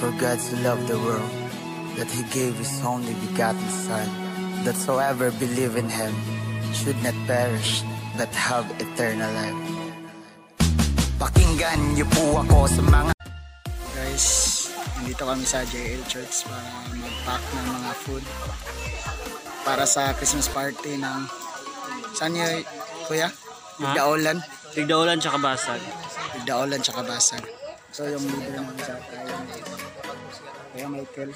For God so loved the world, that He gave His only begotten Son, that whoever believe in Him should not perish, but have eternal life. Pakinggan niyo po ako sa mga... Guys, nandito kami sa JL Church para mag-pack ng mga food para sa Christmas party ng... Saan nyo, kuya? Bigdaolan? Bigdaolan tsaka Basag. Bigdaolan tsaka Basag. So yung leader naman sa tayo, Kuya Michael.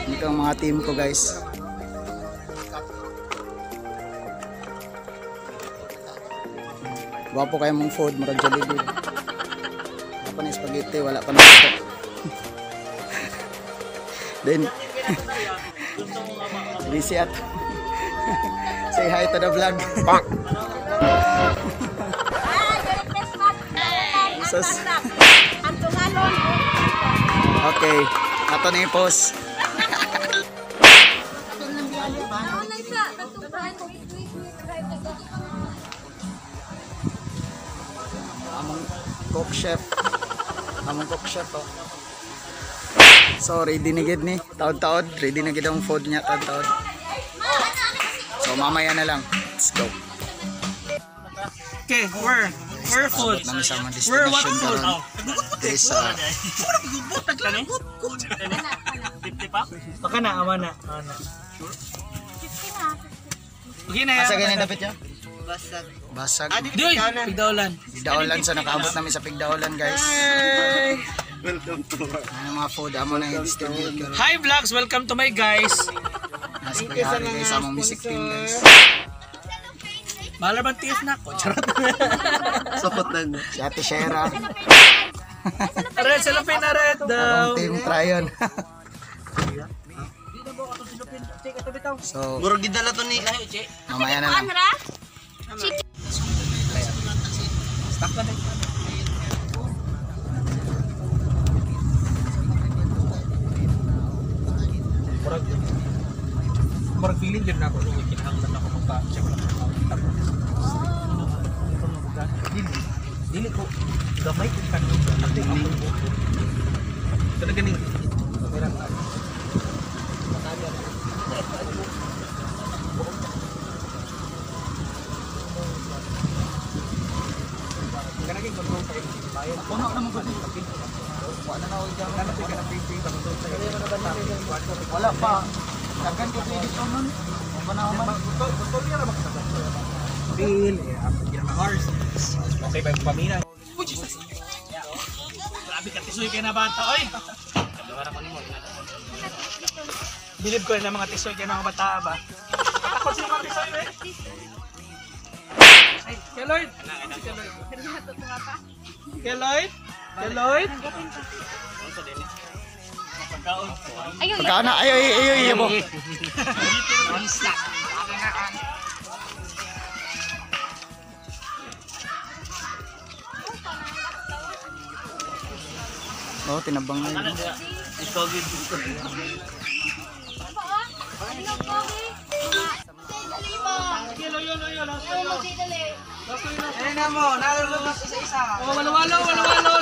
Dito ang mga team ko, guys. Wapo kayo mong food, marag Jollibee. Wala pa na spaghetti, wala pa na ito. Then, busy at say hi to the vlog. Okay, ato na yung post. Among cook chef. Among cook chef, oh. So ready na gid ni taod-taod, ready na gid ang food niya taod-taod. So mamaya na lang. Let's go. Okay, where food? Where what food? This Okay na, aman na. Okay na yan. asa ganyan dapat yun? Basag. Doy, Bigdaolan. Bigdaolan, so nakaabot namin sa Bigdaolan, guys. Ano mga food, amo na yung distributor. Hi vlogs, welcome to my guys. Nasa kayari guys, among music team, guys. Mahal bang TF na ako? Charot. Sapot na niya. Si Ate Shera. Red, salapin na red daw. Ang team Tryon. So, Murag gidala to ni mamaya na lang. Stock na din. Murag feeling din na ako. Kinahanglan ako magpa-check lang. Dili ko gamay ko kanino ate ako kada ganing kamera kana gid control sa bayan ako na naman ko kapin wala na ako diyan kana tika na piping sa control sa wala pa dagan ko edit on nun man gusto niya ra makita Bill, hours. Okay ba yung pamina? Oh, Jesus! Grabe ka, tisoy kayo na bata, oy! Bilib ko na mga tisoy kayo na mga bata ba? Takot sila mga tisoy, eh! Ay, kay Lloyd! Kay Lloyd! Kay Lloyd! Pagkaan na, ayaw mo. Oh, tinabang na yun. Ito gid. Ayun na mo, nalulubos isa-isa. Oh, walo-walo.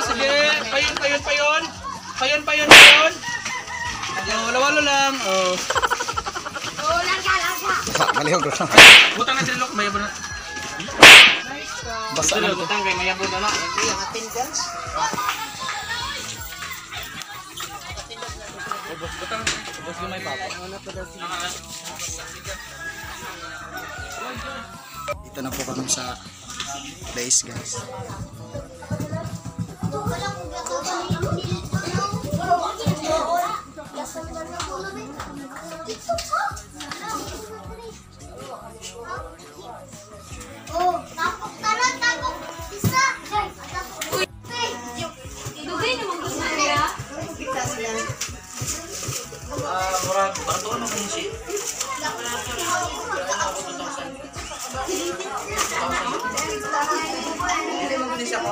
Sige, payon. Payon. Walo-walo lang. Oh. Maliw ko. Butang na silok, may abon. Basta na. Butang kay may abon na. Butang lumay papa. Dito na po kami sa place, guys. Oh, tapok isa. Uy. Dugay naman gusto niya. Murag bato ano kung si. Hindi mo din siya ko.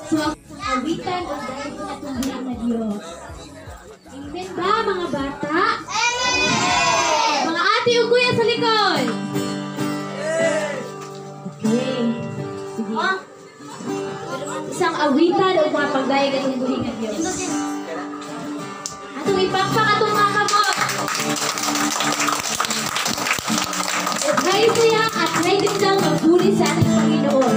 So, ang bitan o dahil ko na itong awitan o mga pagdayag at buhing ng Diyos. Atong ipakpak atong mga kamot. Try saya at try din daw magbuli sa ating Panginoon.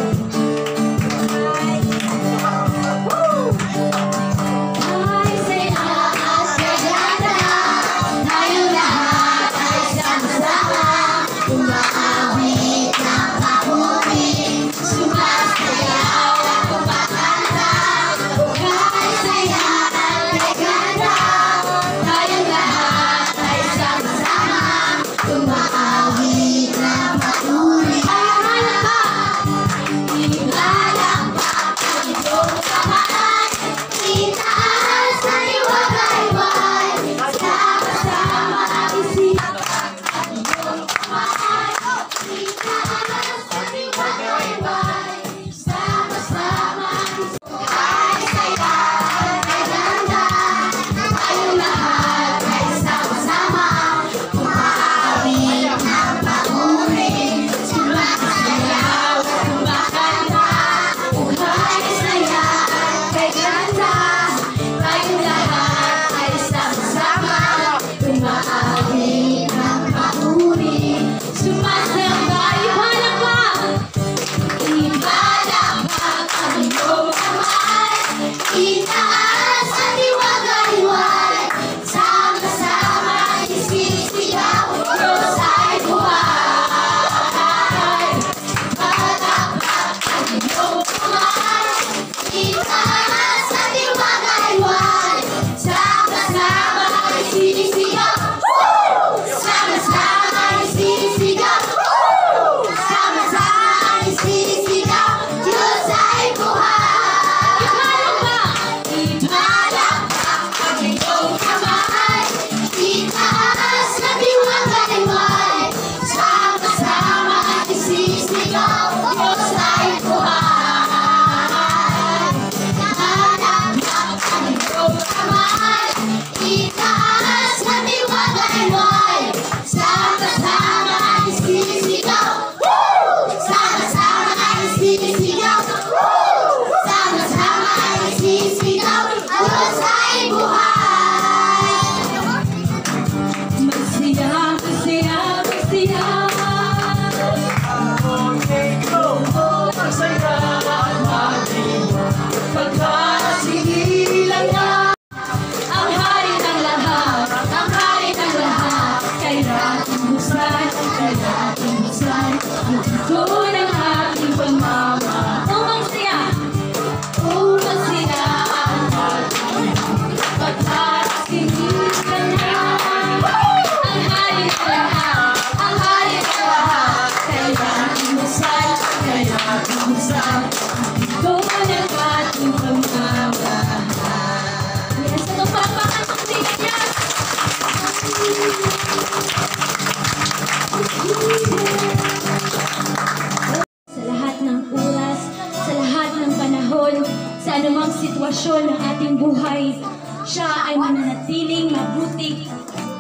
Sa lahat ng oras, sa lahat ng panahon, sa anumang sitwasyon ng ating buhay, siya ay mananatiling mabuti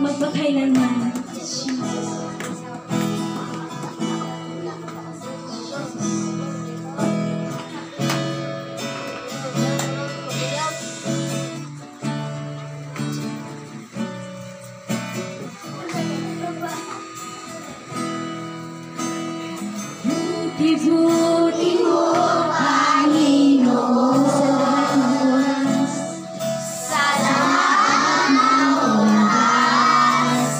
magpakailanman. Ibuti mo, Panginoon, sa lahat ng oras, sa lahat ng oras,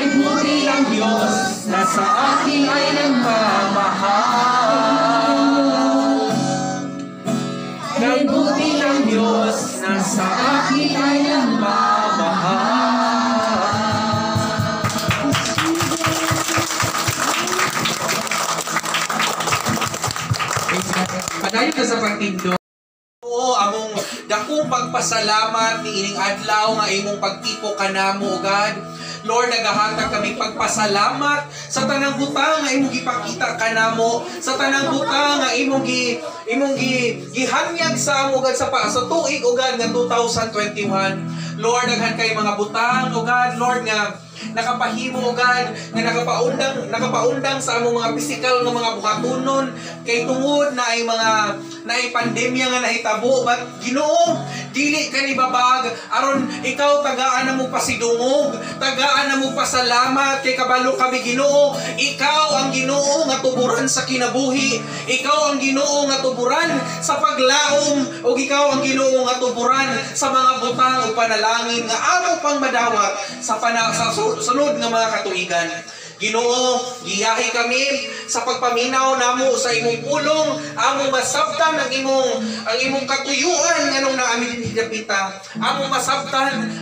Nagbuti ng Diyos na sa akin ay nagmamahal. Nagbuti ng Diyos na sa akin ay nagmamahal. Padayon ka sa pagtindo. Oo, among dakong pagpasalamat ni ining adlaw nga imong pagtipo kanamo, God. Lord, nagahatag kami pagpasalamat sa tanang butang nga imong gipakita kanamo, sa tanang butang nga imong gihanyag sa amo, God, sa tuig, o God, nga 2021. Lord, daghan kay mga butang, o God, Lord, nga nakapahimo, o God, nga nakapaundang sa among mga physical nga mga bukatunon kay tungod na ay pandemya nga nahitabo, but Ginoo, dili ka ni babag aron ikaw tagaan na mo pasidungog, tagaan na mo pasalamat kay kabalo kami, Ginoo. Ikaw ang Ginoo nga tuburan sa kinabuhi, ikaw ang Ginoo nga tuburan sa paglaom, o ikaw ang Ginoo nga tuburan sa mga butang o panalangin nga amo pang madawat sa sunod nga mga katuigan. Ginoo, giyahi kami sa pagpaminaw namo sa imong pulong, amo masabtan ang imong katuyuan nganong naami dinhi dapita. Amo masabtan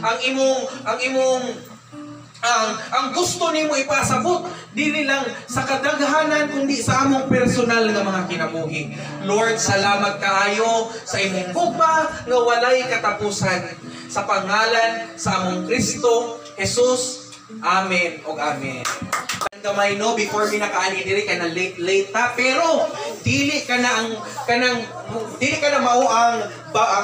ang gusto nimo ipasabot dili lang sa kadaghanan kundi sa among personal nga mga kinabuhi. Lord, salamat kaayo sa imong gugma nga walay katapusan. Sa pangalan sa among Kristo Jesus. Amen o amen. Gamay no, before mi nakaani diri ka na late ta, pero dili ka na mao ang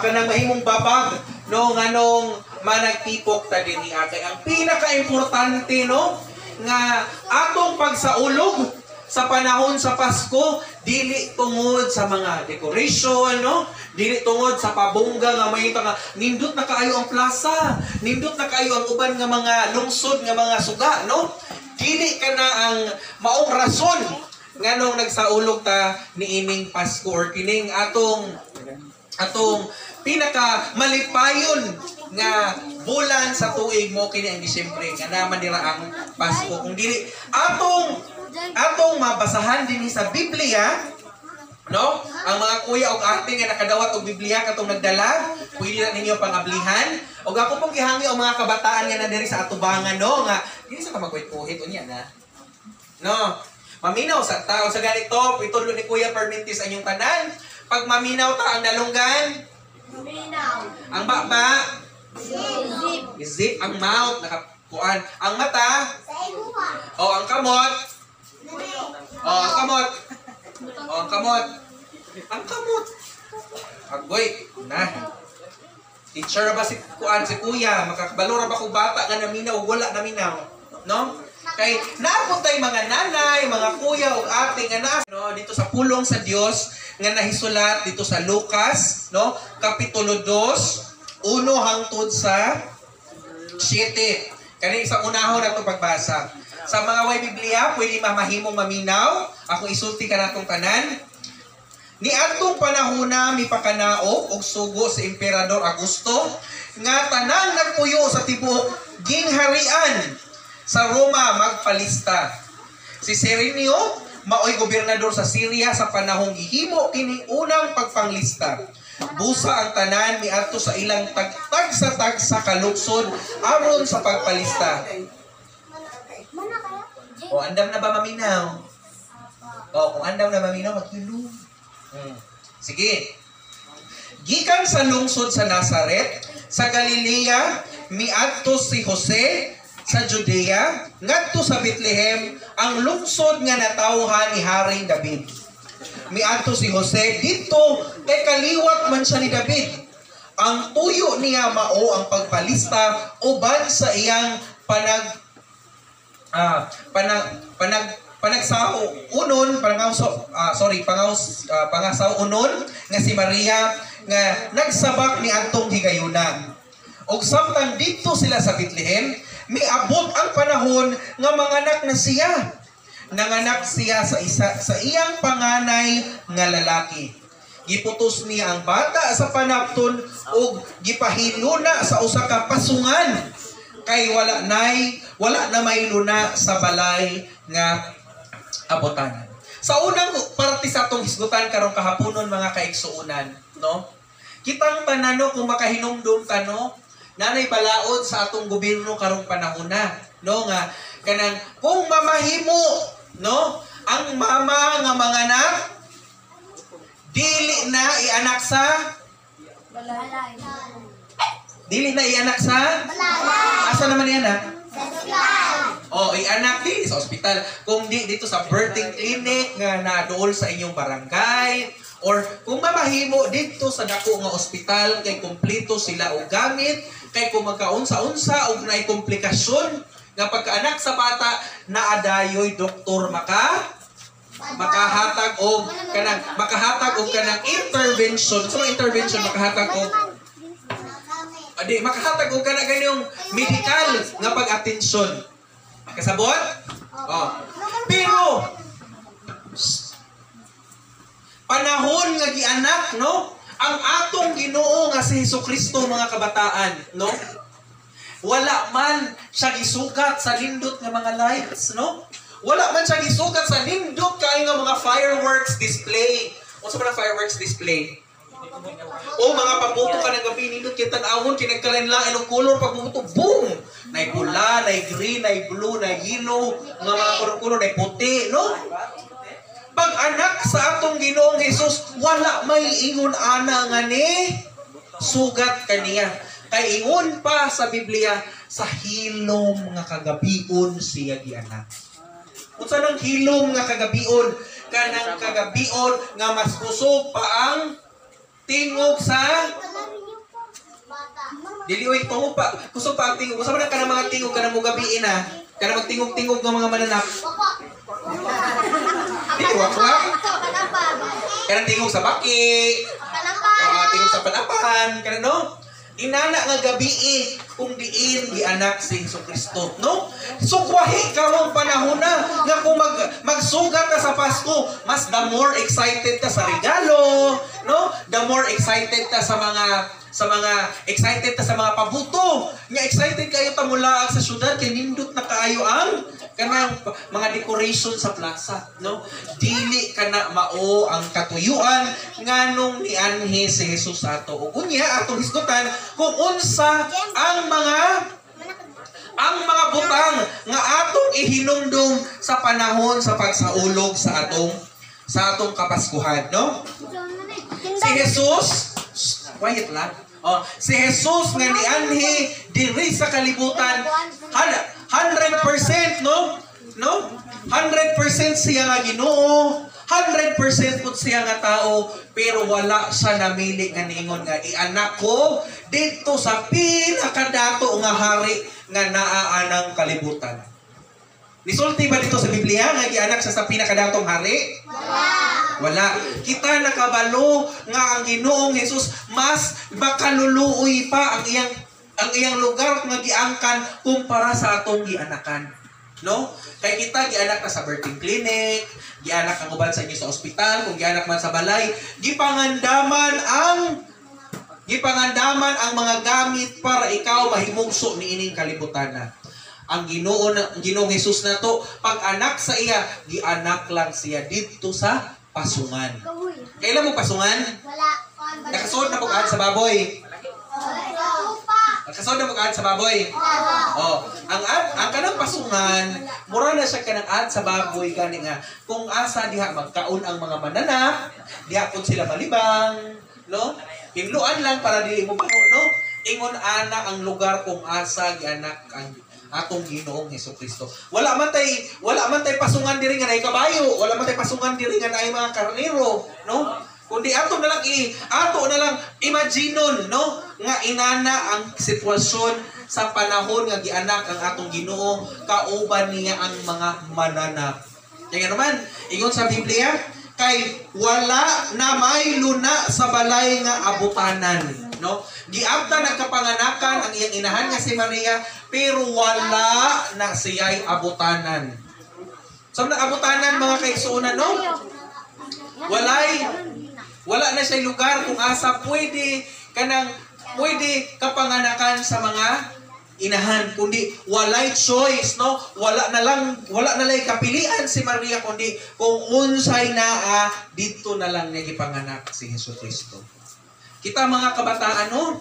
kanang mahimong babag no nganong managtipok ta dinhi kay ang pinaka-importante no nga atong pagsaulog sa panahon sa Pasko, dili tungod sa mga decoration, no? Dili tungod sa pabongga nga may nga nindot na kaayo ang plaza, nindot na kaayo ang uban nga mga lungsod nga mga suga, no? Dili ka na ang maong rason nganong nagsaulog ta niining Pasko or kining atong pinaka malipayon nga bulan sa tuig mo kini ang Disyembre nga naman dira ang Pasko. Kung dili atong mabasahan dinhi sa Biblia, no? Ang mga kuya ug ate nga nakadawat og Biblia katong nagdala, pwede na ninyo pangablihan. Og ako pong gihangi ang mga kabataan nga na diri sa atubangan, no? Nga dili sa magkuhit-kuhit unya na. No? Maminaw sa tao sa ganito, itulo ni Kuya Permintis ang inyong tanan. Pag maminaw ta ang dalunggan, maminaw. Ang baba, zip ang mouth, nakakuan. Ang mata, o ang kamot, ang kamot. Ang kamot. Agoy, na. Teacher ba si kuan si kuya, makakabalora ba ko bata nga naminaw wala naminaw, no? Kay naapon tay mga nanay, mga kuya ug ate nga naa no dito sa pulong sa Dios nga nahisulat dito sa Lucas, no? Kapitulo 2, 1 hangtod sa 7. Kani sa unahon nato pagbasa. Sa mga way Biblia, pwede mamahimong maminaw. Ako isulti ka natong tanan. Ni atong panahona mipakanaog og sugo sa Emperador Augusto nga tanan nagpuyo sa tibuok gingharian sa Roma magpalista. Si Serenio maoy gobernador sa Syria sa panahong gihimo kining unang pagpanglista. Busa ang tanan miadto sa ilang tag sa kalugsod aron sa pagpalista. O, andam na ba maminaw? O, kung andam na maminaw, magkilo. Sige. Gikan sa lungsod sa Nazaret, sa Galilea, miadto si Jose sa Judea, ngadto sa Bethlehem, ang lungsod nga natawhan ni Haring David. Miadto si Jose dito, kay kaliwat man siya ni David. Ang tuyo niya mao ang pagpalista uban sa iyang pangasaunon nga si Maria nga nagsabak ni Antong higayuna. Og samtang dito sila sa Bethlehem, miabot ang panahon nga manganak na siya. Nanganak siya sa iyang panganay nga lalaki. Giputos niya ang bata sa panapton ug gipahiluna sa usa ka pasungan. kay wala na may luna sa balay nga abutanan. Sa unang parte sa atong hisgutan karong kahaponon mga kaigsuunan, no? Kitang panano kung makahinumdum ta, no? Nanay balaod sa atong gobyerno karong panahon na, no, nga kanang kung mamahimo, no, ang mama nga mga anak dili na ianak sa asa naman ianak? O, ianak din sa ospital. Kung di dito sa birthing clinic nga nadool sa inyong barangay, or kung mamahimo dito sa dako nga ospital kay kompleto sila og gamit, kay kung magkaunsa-unsa og naay komplikasyon nga pagkaanak sa bata naadayoy doktor makahatag og kanang intervention. So intervention makahatag og makahatag og kana ganyong medical nga pag-atensyon. Kasabot? Oh. Pero panahon nga gianak, no? Ang atong Ginoo nga si Hesukristo mga kabataan, no? Wala man siya gisugat sa nindot nga mga lights, no? Wala man siya gisugat sa nindot kay nga mga fireworks display. Unsa man ang fireworks display? O mga paputo ka ng gabi nindot kita tan-awon kinagkalanlain og color pagputo, boom! Nay pula, nay green, nay blue, nay yellow, mga color nay puti, no? Pag anak sa atong Ginoong Hesus, wala may ingon ana nga ni sugat kaniya. Kay ingon pa sa Biblia, sa hilom nga kagabion siya gianak. Unsa nang hilom nga kagabion? Kanang kagabion nga mas kusog pa ang tingog sa dili oy tungo pa. Kusog pa ang tingog. Unsa man kanang mga tingog kanang mo gabiin na? Kanang magtingog-tingog nga mga mananap. Dili wak-wak. Kanang tingog sa baki. Tingog sa panapan, kanang no? Inana nga gabi kung diin di anak si Hesukristo, no? Sukwahi karong panahon na nga kung magsugat ka sa Pasko, mas the more excited ka sa regalo, no? The more excited ka sa mga pabuto. Nga excited kayo ta mula sa syudad kay nindot na kaayo ang kanang mga decoration sa plaza, no? Dili kana mao ang katuyuan nganong nianhi si Jesus ato. Ug unya atong hisgutan kung unsa ang mga butang nga atong ihinumdum sa panahon sa pagsaulog sa atong Kapaskuhan, no? Si Jesus, quiet lang. Si Jesus nga nianhi diri sa kalibutan 100%, no? 100% siya nga Ginoo, 100% pud siya nga tao, pero wala siya namili nga niingon nga ianak ko dito sa pinakadato nga hari nga naa anang kalibutan. Nisulti ba dito sa Biblia nga gianak siya sa pinakadatong hari? Wala. Kita nakabalo nga ang Ginoong Hesus mas bakaluluoy pa ang iyang lugar nga giangkan kumpara sa atong gianakan. No? Kay kita gianak na sa birthing clinic, gianak ang uban sa inyo sa ospital, kung gianak man sa balay, gipangandaman ang mga gamit para ikaw mahimugso niining kalibutan na. Ang Ginoong Hesus na to, pag anak sa iya, gianak lang siya dito sa pasungan. Kailan mo pasungan? Wala. Nakasuod na pag-aan sa baboy. Nakasuod na pag-aan sa baboy. Ang kanang pasungan, mura na siya kanang ad sa baboy gani nga. Kung asa diha magkaon ang mga mananap, diha pud sila malibang, no? Himluan lang para dili mo baho, no? Ingon ana ang lugar kung asa gianak ang atong Ginoong Hesukristo. Wala man tay pasungan diri nga nay kabayo, wala man tay pasungan diri nga nay mga karnero, no? Kundi ato na lang imaginon, no? Nga inana ang sitwasyon sa panahon nga gianak ang atong Ginoo, kauban niya ang mga mananap. Kaya naman, ingon sa Biblia, kay wala na may luna sa balay nga abutanan, no? Giabta nagkapanganakan ang iyang inahan nga si Maria, pero wala na siya'y abutanan. So na abutanan mga kaigsuunan, no? Wala na siya'y lugar kung asa pwede kapanganakan sa mga inahan, kundi walay choice, no? Wala na lang kapilian si Maria, kundi kung unsay naa, dito na lang niya gipanganak si Jesucristo. Kita mga kabataan, no?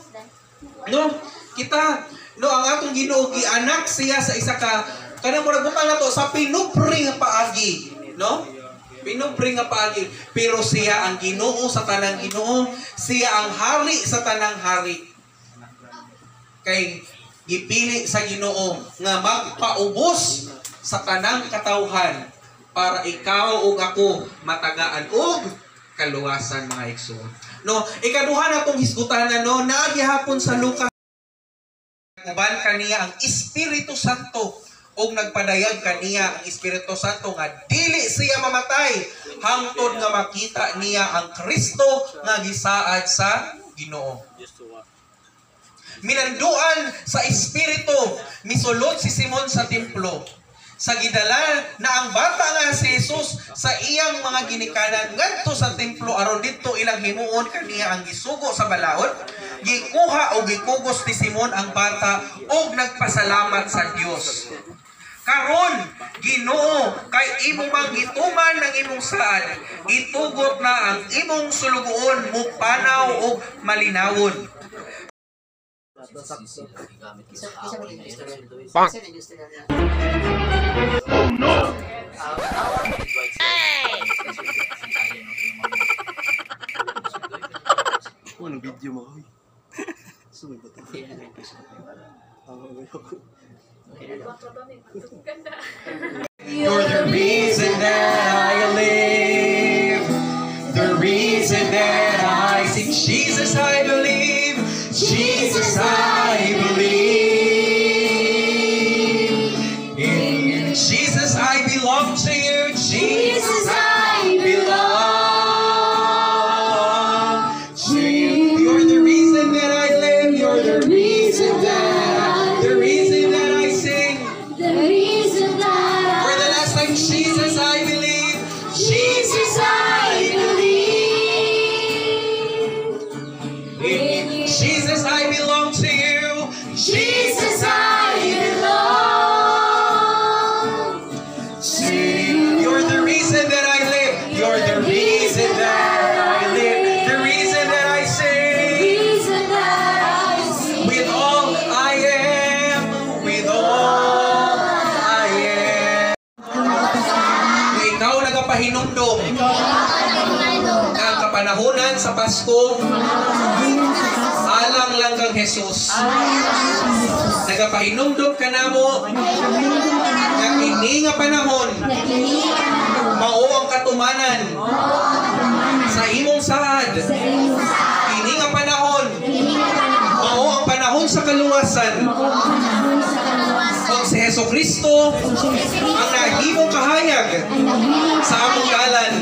Kita, ang atong Ginoo gianak siya sa isa ka, kanang murag butang nato sa pinupri nga paagi, no? Pinupri nga paagi, pero siya ang Ginoo sa tanang Ginoo, siya ang hari sa tanang hari. Kay gipili sa Ginoo nga magpaubos sa tanang katawhan para ikaw ug ako matagaan og kaluwasan, mga igsoon. No, ikaduha natong hisgutanan, no, naagihapon sa Lucas uban kaniya ang Espiritu Santo og nagpadayag kaniya ang Espiritu Santo nga dili siya mamatay hangtod nga makita niya ang Kristo nga gisaad sa Ginoo. Minanduan sa Espiritu, misulod si Simon sa templo. Sa gidala na ang bata nga si Jesus sa iyang mga ginikanan ngadto sa templo aron didto ilang himuon kaniya ang gisugo sa balaod, gikuha o gikugos ni Simon ang bata og nagpasalamat sa Dios. Karon, Ginoo, kay imo mang gituman ng imong saad, itugot na ang imong sulugoon mo panaw og malinawon. Oh no! Ano video mo ko? Sumay ba ito? You're the reason that I live, the reason that I sing. Jesus, I believe. Jesus, I believe. In Jesus, I belong to you. Jesus, I belong to you. You're the reason that I live. You're the reason that I sing. The reason that For the last time, Jesus, I believe. Jesus, I believe. In Jesus, I belong to you. Jesus, I belong to you. You're the reason that I live. You're the reason that I live. The reason that I sing. reason that I see. With all I am. With all I am. Kung ikaw nagapahinumdum ang kapanahunan sa Pasko, alang lang kang Jesus. Nagapahinumdum ka na mo nga kini nga panahon mao ang katumanan sa imong saad. Kini nga panahon mao ang panahon sa kaluwasan. Kung si Jesucristo ang nahimong kahayag sa among dalan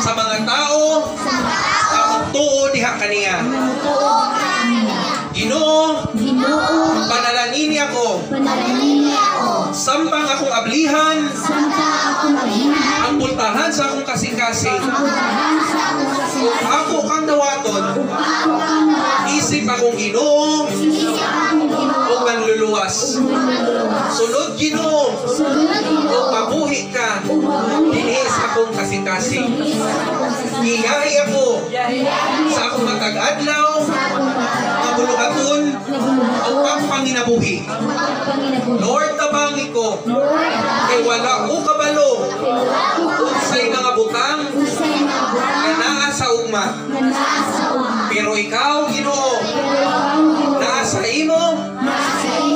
sa mga tao among tuo diha kaniya. Ginoo, panalangin niya ako. Sampang akong ablihan, ang pultahan sa akong kasing-kasing. Kung ako kang dawaton, isip akong Ginoo, o manluluwas. Sunod Ginoo, o mabuhi ka, dinis akong kasing-kasing. Iyahi ako sa akong matag-adlaw, nga buluhaton, o pangpanginabuhi. Lord, tabangi ko, kay wala ko kabalo, unsay mga butang, na naa sa ugma. Pero ikaw, Ginoo, naa sa imo,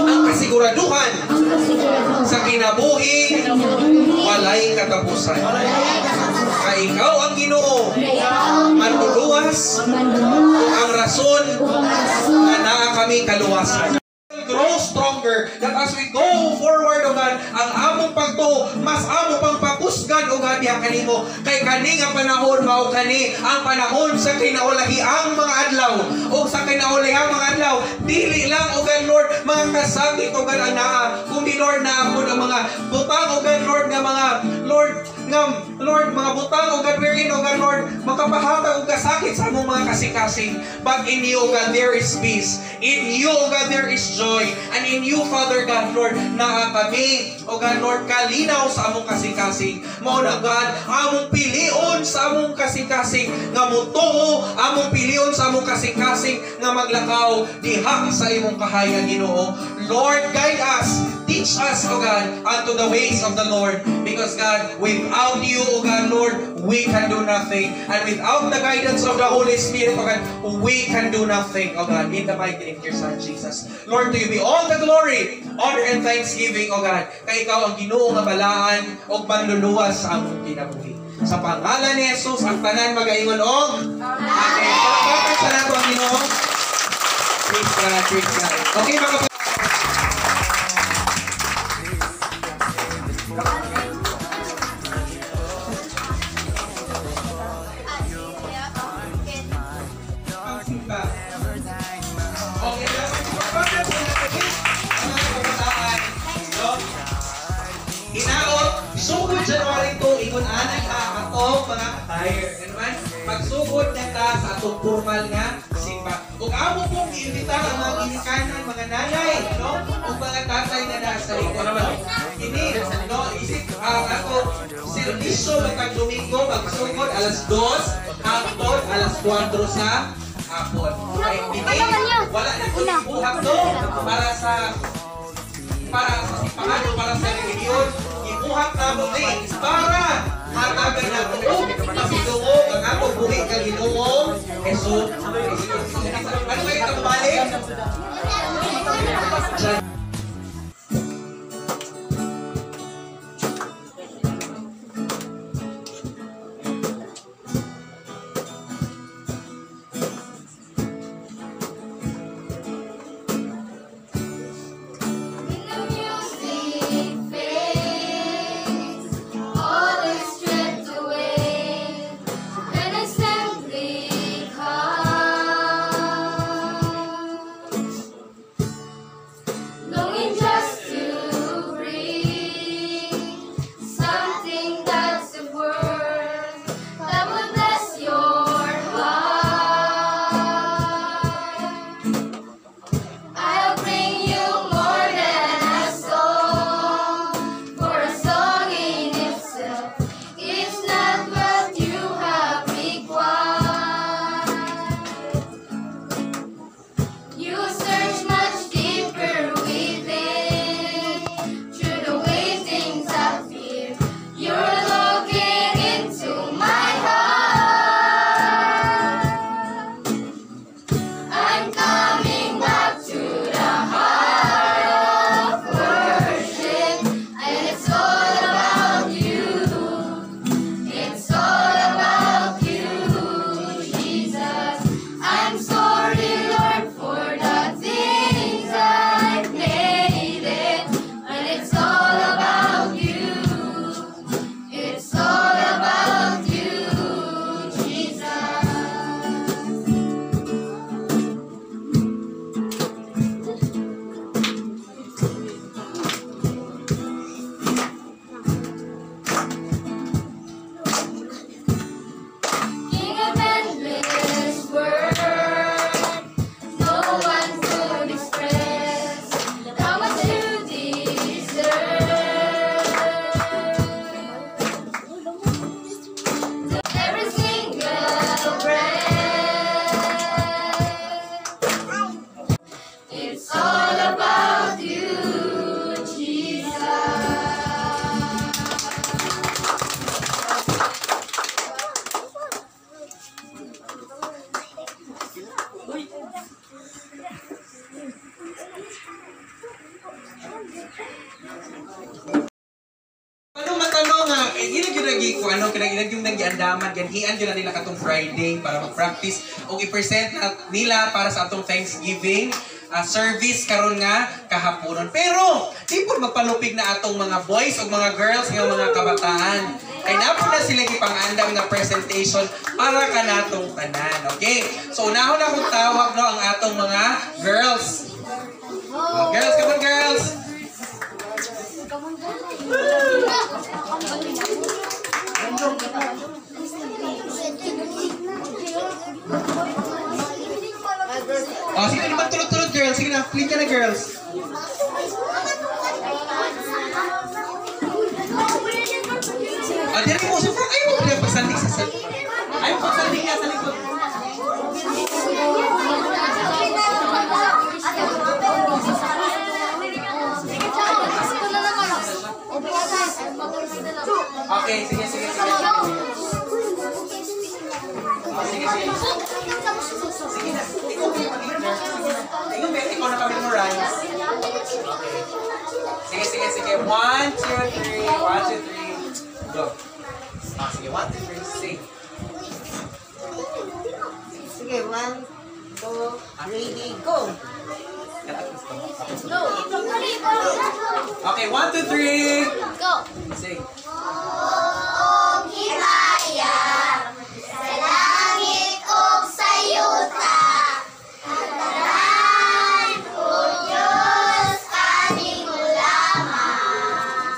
ang kasiguraduhan sa kinabuhi, walay katapusan. Kay ikaw ang Ginoo, manluluwas, ang rason na naa kami kaluwasan. Grow stronger that as we go forward o God, ang among pagto mas amo pang pakusgan o God diha kanimo kay kani nga panahon mao kani ang panahon sa kinaulahi ang mga adlaw o sa kinaulahi ang mga adlaw dili lang o God Lord mga kasakit o God ang naa kundi Lord na ang mga butang o God Lord nga mga Lord nga Lord, mga butang o God, wherein, O God, Lord, makapahatag o kasakit sa among mga kasing-kasing. But in you, O God, there is peace. In you, O God, there is joy. And in you, Father God, Lord, na kami, O God, Lord, kalinaw sa among kasing-kasing. Mao na, God, among pilion sa among kasing-kasing nga mutuo, among pilion sa among kasing-kasing nga maglakaw diha sa imong kahayag, Ginoo. Lord, guide us. Teach us, O God, unto the ways of the Lord. Because, God, without you, O God, Lord, we can do nothing. And without the guidance of the Holy Spirit, O God, we can do nothing, O God. In the mighty name of your Son, Jesus. Lord, to you be all the glory, honor, and thanksgiving, O God. Kay ikaw ang Ginoo nga balaan o manluluwas sa among kinabuhi. Sa pangalan ni Jesus, ang tanan magaingon og Amen. Palakpakan sa nato ang Ginoo. Praise God, praise God. Okay, mga sugod January 2, ingon anay atong mga attire. Ano man? Pagsugod na ta sa atong formal nga simba. Kung amo pong iimbita ang mga ginikanan, mga nanay, no? Kung mga tatay na nasa likod. Ini, no? Isip ang ako, servisyo magkag Domingo, pagsugod alas 2, hangtod alas 4 sa hapon. Ay, ini, wala na kung ibuhat to para sa simbahan o para sa religion. Ibuhat na mo para hatagan na ito. Ginoo, ang ako buhi ka Ginoo. Jesus. Ano kayo itong balik? Kinagilag yung nag-iandaman, ganhian yun na nila katong Friday para mag-practice o i-present nila para sa atong Thanksgiving service karon nga kahaponon. Pero, di po magpalupig na atong mga boys o mga girls nga mga kabataan. Ay napo na sila ipang-andam nga presentation para kanatong tanan. Okay? So, unahon na akong tawag no, ang atong mga girls. Girls, come on girls! Diri mo sa front. Ayaw mo kaya pagsandig sa sal. Ayaw pagsandig niya sa likod. Okay, sige. Sige. Sige na. Ikaw na ka-memorize. Okay. Sige. 1, 2, 3. 1, 2, 3. Go. Sige, 1, 2, 3. Sing. Sige, 1, 2, ready, go! Okay, 1, 2, 3. Go! Sing. O gihaya sa langit o sa yuta, hataran o Diyos aming lamang.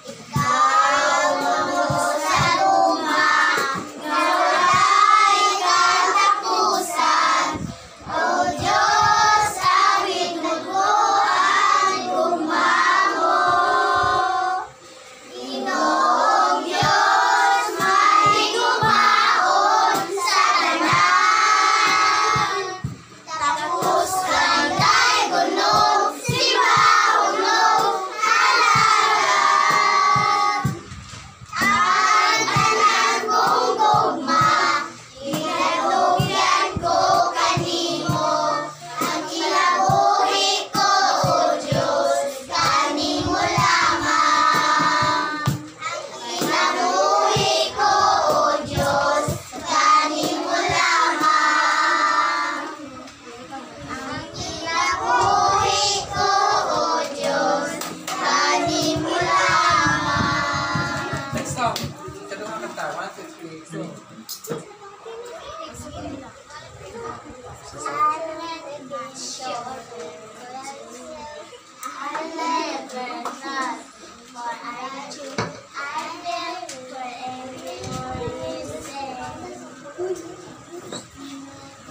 Ikaw mo sa luma, na wala'y katapusan, o Diyos aming nagbuhan gumamo. Ginoong Diyos, may gumaon sa tanan. Tapos kang kay gunong, sibahulong halaran. Ang tanan kong gugma, inatugyan ko kanimo. Ang kinabuhi ko, O Diyos, kanimo lamang. Kinabuhi ko, O Diyos, kanimo lamang. Ang kinabuhi ko, O Diyos, kanimo lamang. Next song. Ito ang kanta. 1, 2, 3. Sing. I'll never not, for I choose, I live for every word you say.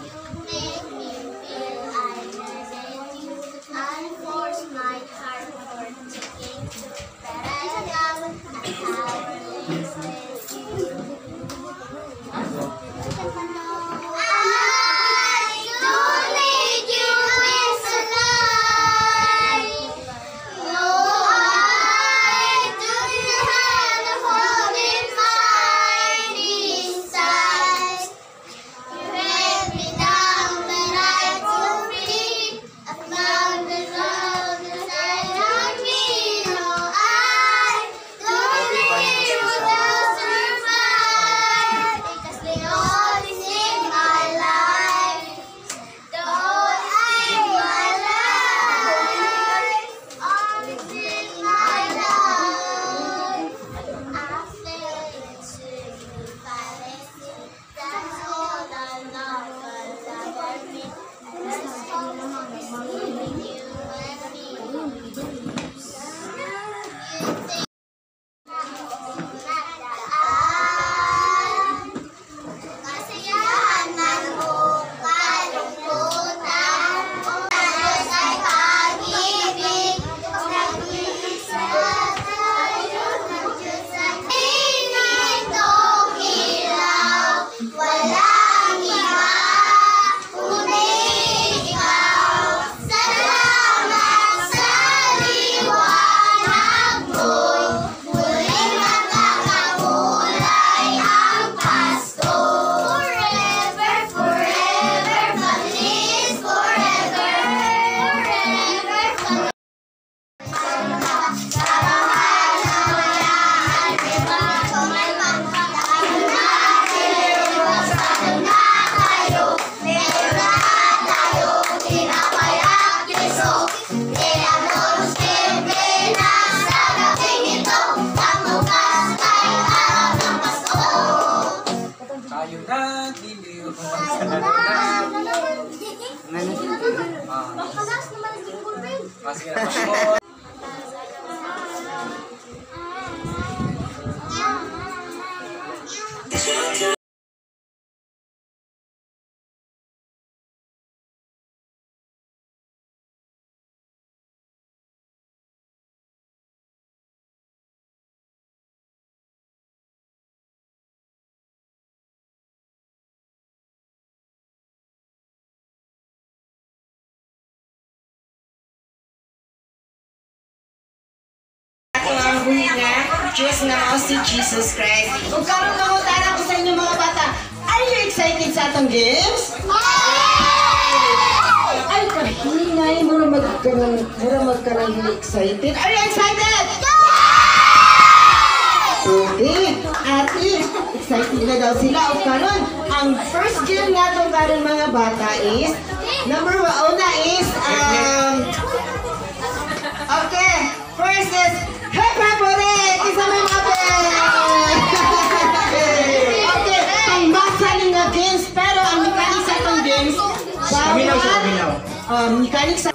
You make me feel I resent you, unforce my heart for taking, that I am a powerless rescue. I don't need you in my life. No, I don't have a holding mind inside. You held me down when I could breathe. I found the love that I don't need. No, I don't need you to survive. Because the only thing my life, the only thing my life, only thing my life. I fell into you by mistake. That's all I know, but I want me. That's all between you and me. You think kasiyahan mo, kalungkutan, Diyos ay pag-ibig, nag-iisa tayo ng Diyos ay initong ilaw, walang iba, kundi ikaw. Salamat sa liwanag mo'y muling nakakakulay ang Pasko. Forever, forever, feliz forever, forever, feliz. Kamahal na walaan, iba kumalma, tayo natin, basta na tayo, meron na tayo, tinapayak Kristo, tinamon siyempre na sa gabing ito, pagbukas tayo araw ng Pasko. Tayo na, diliw. Makalas naman ang gulpin. Sige na, Pasko. kinabuhi nga Diyos nga mao si Jesus Christ. Kung karon mangutana ko sa inyo mga bata, are you excited sa atong games? Ay, kahingay, mura magkarang excited. Are you excited? Okay, ate, excited na daw sila. O karon, ang first game nga itong karon mga bata is, number una is, okay, first is, hep hep hooray! Isa may mapin! Okay, ang basa nga games, pero ang mechanics sa itong games, mechanics sa...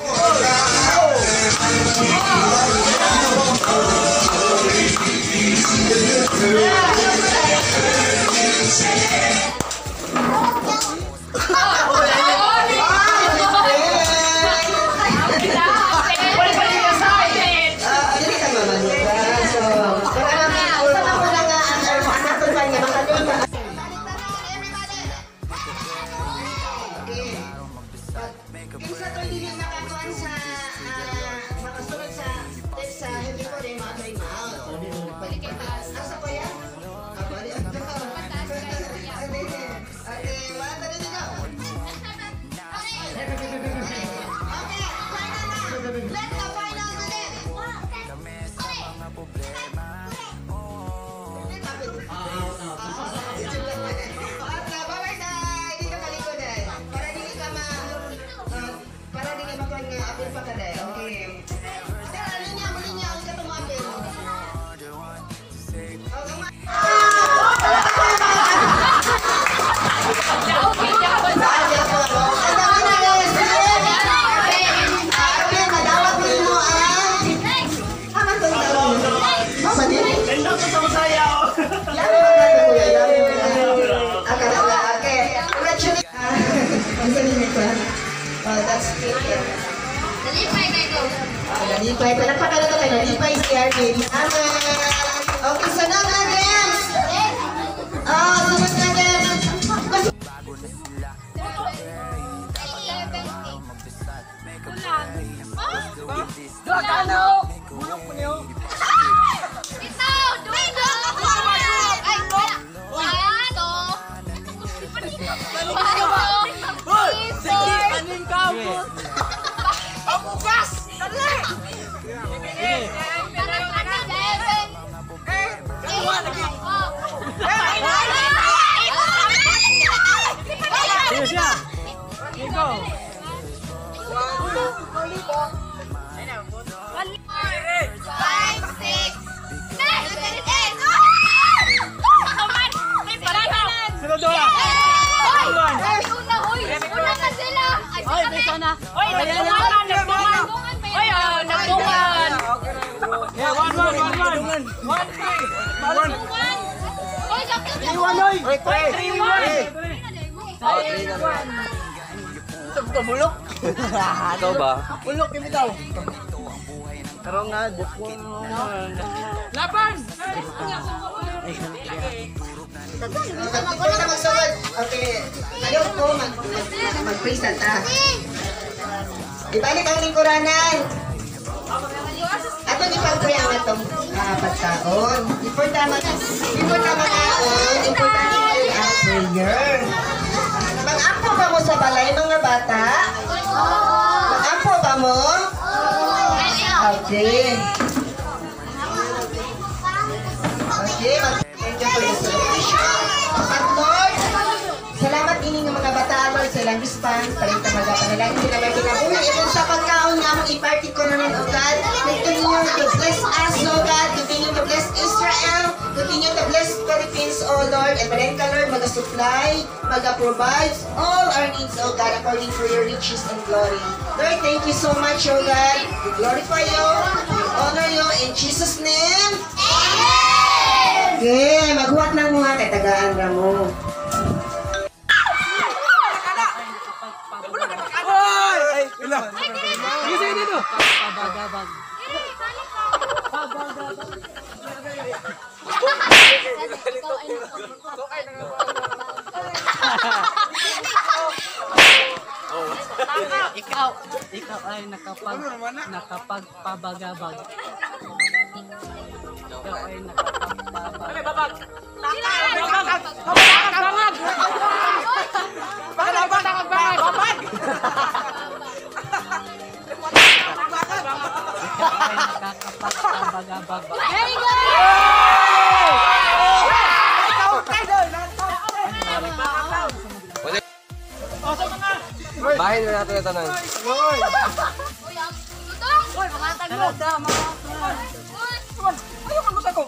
Nalipay, palagpakan na ito kayo. Nalipay si Arvin. Okay, sunod na games! Sunod na games! Ikaw ba? Bulok yung bitaw. Pero nga, bukwang... Laban! Okay, ayaw ko mag-present ibalik ang lingkuranan. Ato ni pag-pray ang atong pagkaon. Importante ang prayer. Mag-ampo ba mo sa balay mga bata? Mag-ampo ba mo? Okay. Okay, thank you for your celebration. At Lord, salamat ini ng mga bata, Lord, sa ilang response, parita magapanalangin sila may kinabuhi. Ito sa pagkaon nga mong i-party ko namin, O God. Continue to bless us, O God. Continue to bless Israel. Continue to bless Philippines, O Lord. And Marenka, Lord, mag-supply, mag-provide all our needs, O God, according to your riches and glory. Lord, thank you so much, O God. We glorify you. We honor you. In Jesus' name. Amen! Okay, maghuwat na mo nga kay tagaan na mo. Ikaw ay nakapagpabagabag. Very good! Bahin mo natin ito nang. Uy, mga taglo.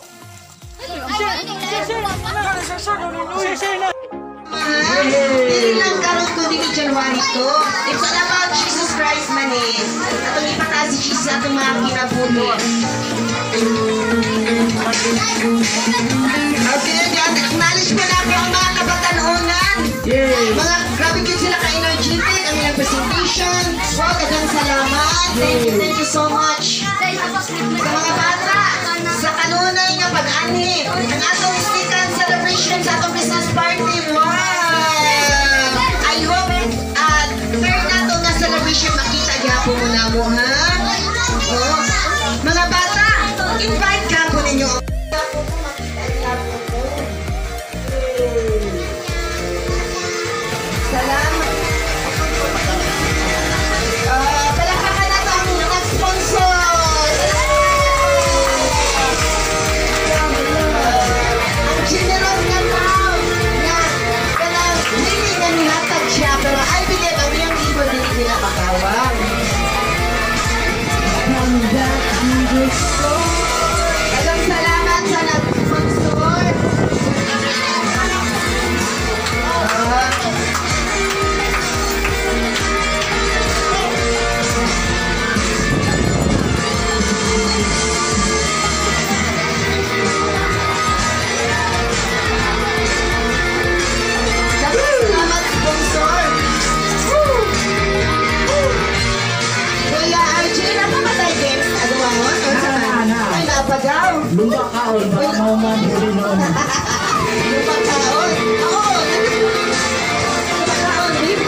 Dili lang karon ko dili January to. It's all about Jesus Christ man eh. Atong ipataas si Jesus atong mga kinabuhi. Okay, yan. Acknowledge mo na po ang mga kabatanunan. Mga grabe yun sila ka-energetic. Ang ilang presentation. Wow, dagang salamat. Thank you so much. Sa mga bata, sa kanunay nga pag-ani, ang atong stikan celebration sa atong Christmas party. Wow! I hope third na ito na celebration makita gyapon mo na mo, ha? Oh. Mga bata, invite ka po ninyo. Salamat. Palakpakan na ito ang nag-sponsor. Ang generous nga tao na kanang hindi nga nihatag siya pero I believe ang iyang ibo din nila makawang. Dagang salamat sa nag-sponsor. Salamat sponsor. Kuya RJ, napamatay games. Ano ba mo? Ay, napagaw. Lumba kaon, baka mauman huli noon. Lumba kaon. Oo. Lumba kaon, Rick.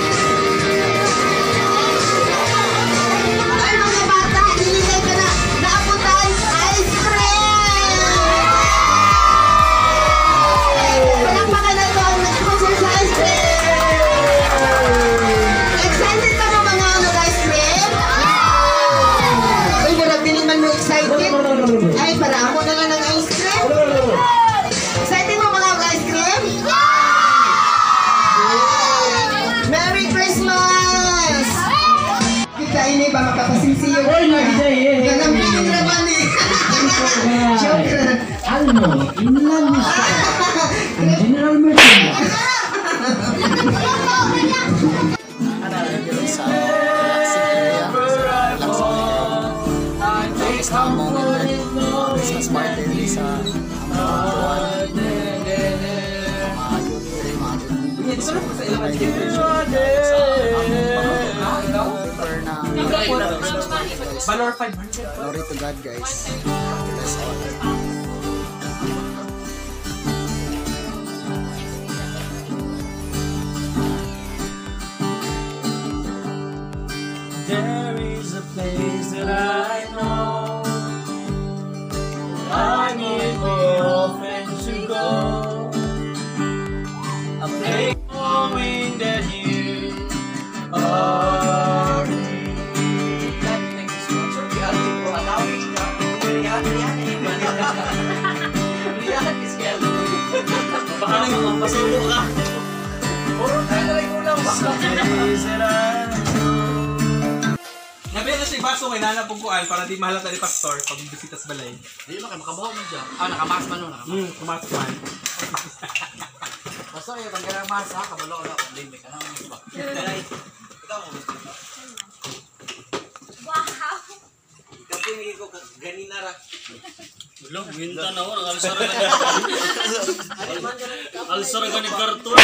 Ay, mga bata, hinigay ka na. Naabutan ice cream. Palakpakan na ito ang nag-sponsor sa ice cream. Excited ka mo mga ice cream? Uy, murag din man mo excited. Ay, para ako na lang ng ice cream. Excited mo mga ice cream? Merry Christmas! Kita ini ba makapasinsiyo? Oy, nagday eh. Ganang pinagraban eh. Joke lang. Almo, inlan mo siya. General Merchant. Sa relaxing area. Tapos na ang moment na Christmas party sa Valor 500. Glory to God, guys. Bless all. There is a place that I know I need more often to go. A place knowing that you are here. Baka naman mapasubo ka. Some place that I Nabi na si Baso may nanapong kuan para di mahalata ni Pastor pag bisita sa balay. Hindi na kayo makabaho man dyan. Nakamask man nun. Kumasok man. Basta yung tanggal ang mask ha, kabalo ko na kung limit. Ano ang ba? Ikaw mo. Wow! Kapag ko ganina ra. Wala, minta na ako. Alsara ka ni karton.